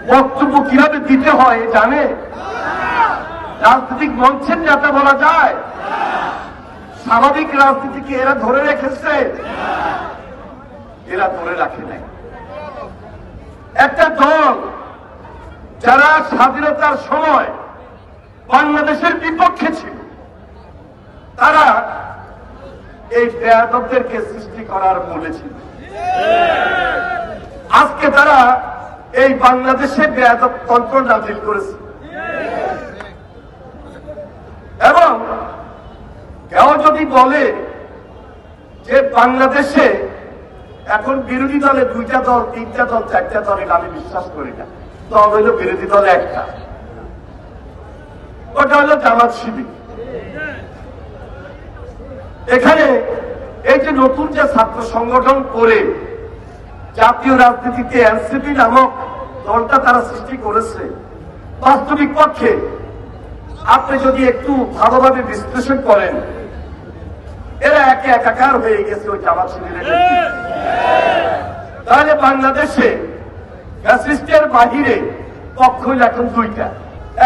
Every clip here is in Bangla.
বক্তব্য কিভাবে দিতে হয় জানে? রাজনৈতিক মঞ্চের নেতা বলা যায়? স্বাভাবিক রাজনীতিকে এরা ধরে রেখেছে? এরা ধরে রাখে নাই। একটা দল যারা স্বাধীনতার সময় বাংলাদেশের বিপক্ষে ছিল, তারা এই বেয়াদবদেরকে সৃষ্টি করার মূলে ছিল। আজকে তারা এই বাংলাদেশে বেয়াদব তন্ত্র নাজিল করেছে এবং কেউ যদি বলে যে বাংলাদেশে এখন বিরোধী দলে 2টা দল, 3টা দল, 4টা দল, আমি বিশ্বাস করি না। দল হইল বিরোধী দলে একটা, ওটা হলো জামাত শিবির। এখানে এই যে নতুন যে ছাত্র সংগঠন করে জাতীয় রাজনীতিতে এনসিপি নামক দলটা তারা সৃষ্টি করেছে, বাস্তবিক পক্ষে আপনি যদি একটু ভালোভাবে বিশ্লেষণ করেন, এরা একে একাকার হয়ে গেছে ওই জামাত শিবিরের। তাহলে বাংলাদেশে ফ্যাসিস্টের বাহিরে পক্ষ হইল এখন 2টা।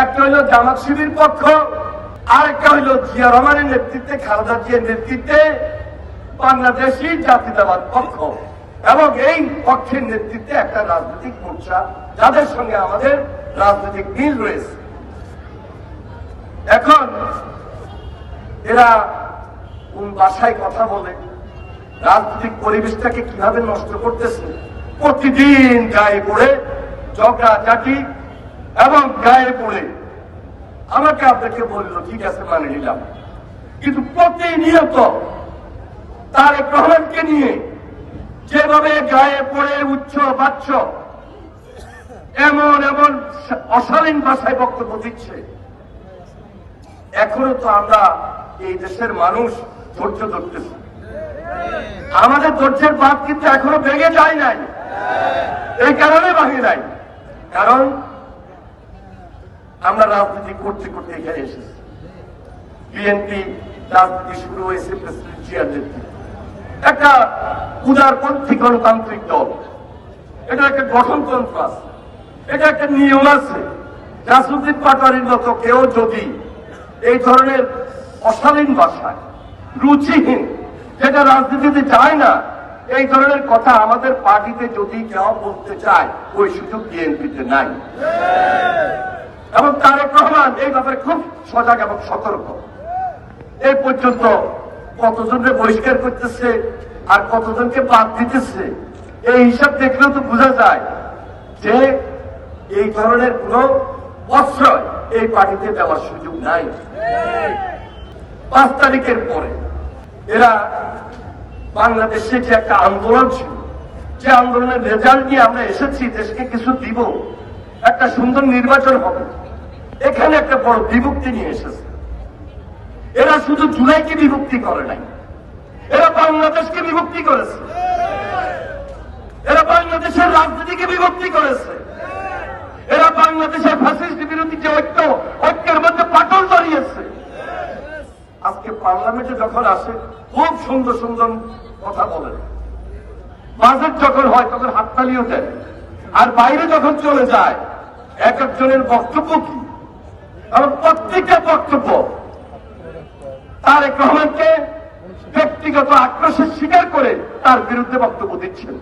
একটা হইল জামাত শিবির পক্ষ, আরেকটা হইল জিয়া রহমানের নেতৃত্বে, খালেদা জিয়ার নেতৃত্বে বাংলাদেশি জাতীয়তাবাদ পক্ষ। এবং এই পক্ষের নেতৃত্বে একটা রাজনৈতিক মোর্চা, যাদের সঙ্গে আমাদের রাজনৈতিক মিল রয়েছে। এখন এরা কোন ভাষায় কথা বলে, রাজনৈতিক পরিবেশটাকে কিভাবে নষ্ট করতেছে, প্রতিদিন গায়ে পড়ে ঝগড়াঝাটি এবং গায়ে পড়ে আমাকে আপনাকে বললো ঠিক আছে মানে নিলাম, কিন্তু প্রতিনিয়ত তারেক রহমানকে নিয়ে যেভাবে গায়ে পড়ে উচ্চ বাচ্চ এমন এমন অশালীন ভাষায় বক্তব্য দিচ্ছে, এখনো তো আমরা এই দেশের মানুষ ধৈর্য ধরতেছি। আমাদের ধৈর্যের বাদ কিন্তু এখনো ভেঙে যায় নাই। এই কারণে ভাঙে নাই, কারণ আমরা রাজনীতি করতে করতে এখানে এসেছি। বিএনপি রাজনীতি শুরু হয়েছে প্রেসিডেন্ট জিয়ার নেতৃত্বে, একটা উদারপন্থী গণতান্ত্রিক দল। এটা একটা গঠনতন্ত্র আছে, এটা একটা নিয়ম আছে। রাজনৈতিক পাটোয়ারির মতো কেউ যদি এই ধরনের অশালীন ভাষায়, রুচিহীন, যেটা রাজনীতিতে যায় না, এই ধরনের কথা আমাদের পার্টিতে যদি কেউ বলতে চায়, ওই সুযোগ বিএনপিতে নাই। এবং তারেক রহমান এই ব্যাপারে খুব সজাগ এবং সতর্ক। এই পর্যন্ত কতজনকে বহিষ্কার করতেছে আর কতজনকে বাদ দিতেছে, এই হিসাব দেখলেও তো বোঝা যায় যে এই ধরনের কোন প্রশ্রয় এই পার্টিতে দেওয়ার সুযোগ নাই। 5 তারিখের পরে এরা বাংলাদেশে যে একটা আন্দোলন ছিল, যে আন্দোলনের রেজাল্ট নিয়ে আমরা এসেছি, দেশকে কিছু দিব, একটা সুন্দর নির্বাচন হবে, এখানে একটা বড় বিভক্তি নিয়ে এসেছে। এরা শুধু জুলাইকে বিভক্তি করে নাই, এরা বাংলাদেশকে বিভক্তি করেছে, এরা বাংলাদেশের রাজনীতিকে বিভক্তি করেছে, এরা বাংলাদেশের ফ্যাসিস্ট বিরোধী যে ঐক্যের মধ্যে পাটল দাঁড়িয়েছে। আজকে পার্লামেন্টে যখন আসে খুব সুন্দর সুন্দর কথা বলেন, বাজেট যখন হয় তখন হাততালিও দেন, আর বাইরে যখন চলে যায় এক একজনের বক্তব্য কি, এবং প্রত্যেকটা বক্তব্য তারেক রহমানকে ব্যক্তিগত আক্রোশের শিকার করে তার বিরুদ্ধে বক্তব্য দিচ্ছেন।